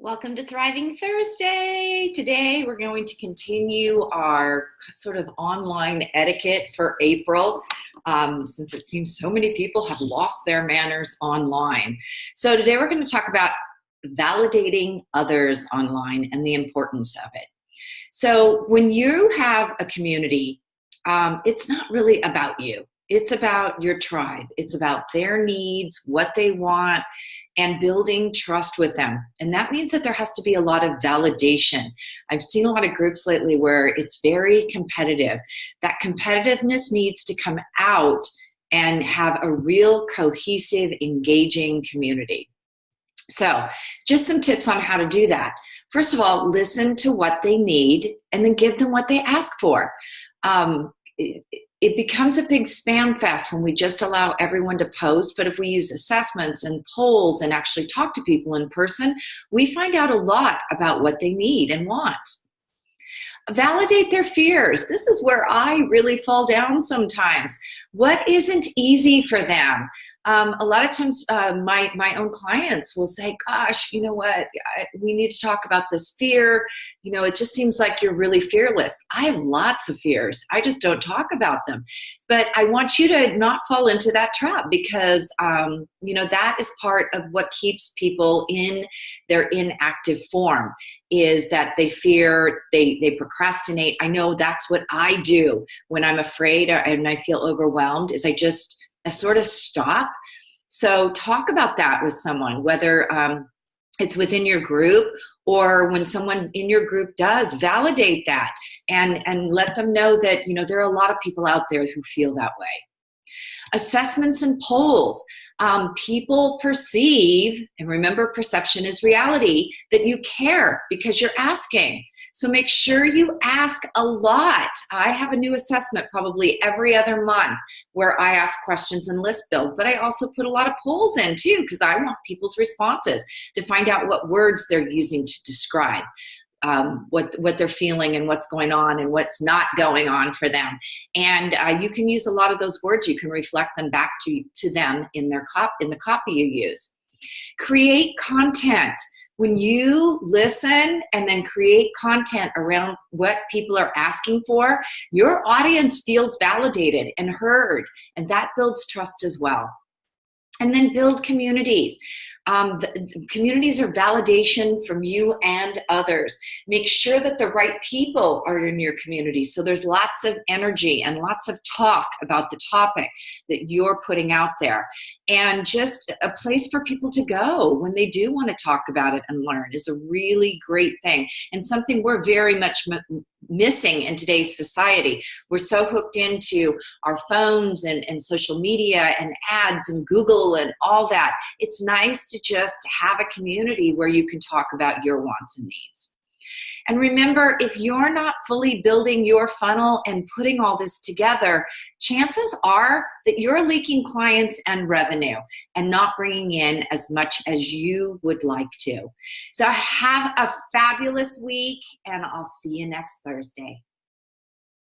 Welcome to Thriving Thursday. Today we're going to continue our sort of online etiquette for April, since it seems so many people have lost their manners online. So today we're going to talk about validating others online and the importance of it. So when you have a community, it's not really about you. It's about your tribe. It's about their needs, what they want, and building trust with them. And that means that there has to be a lot of validation. I've seen a lot of groups lately where it's very competitive. That competitiveness needs to come out and have a real cohesive, engaging community. So just some tips on how to do that. First of all, listen to what they need and then give them what they ask for. It becomes a big spam fest when we just allow everyone to post, but if we use assessments and polls and actually talk to people in person, we find out a lot about what they need and want. Validate their fears. This is where I really fall down sometimes. What isn't easy for them? A lot of times my own clients will say, gosh, you know what, we need to talk about this fear. You know, it just seems like you're really fearless. I have lots of fears. I just don't talk about them. But I want you to not fall into that trap because, you know, that is part of what keeps people in their inactive form is that they fear, they procrastinate. I know that's what I do when I'm afraid and I feel overwhelmed is I sort of stop. So talk about that with someone, whether it's within your group or when someone in your group does, validate that and let them know that, you know, there are a lot of people out there who feel that way. Assessments and polls. People perceive, and remember perception is reality, that you care because you're asking. So make sure you ask a lot. I have a new assessment probably every other month where I ask questions and list build, but I also put a lot of polls in too because I want people's responses to find out what words they're using to describe what they're feeling and what's going on and what's not going on for them. And you can use a lot of those words. You can reflect them back to them in the copy you use. Create content. When you listen and then create content around what people are asking for, your audience feels validated and heard, and that builds trust as well. And then build communities. The communities are validation from you and others. Make sure that the right people are in your community so there's lots of energy and lots of talk about the topic that you're putting out there. And just a place for people to go when they do want to talk about it and learn is a really great thing and something we're very much missing in today's society. We're so hooked into our phones and social media and ads and Google and all that. It's nice to just have a community where you can talk about your wants and needs. And remember, if you're not fully building your funnel and putting all this together, chances are that you're leaking clients and revenue and not bringing in as much as you would like to. So have a fabulous week, and I'll see you next Thursday.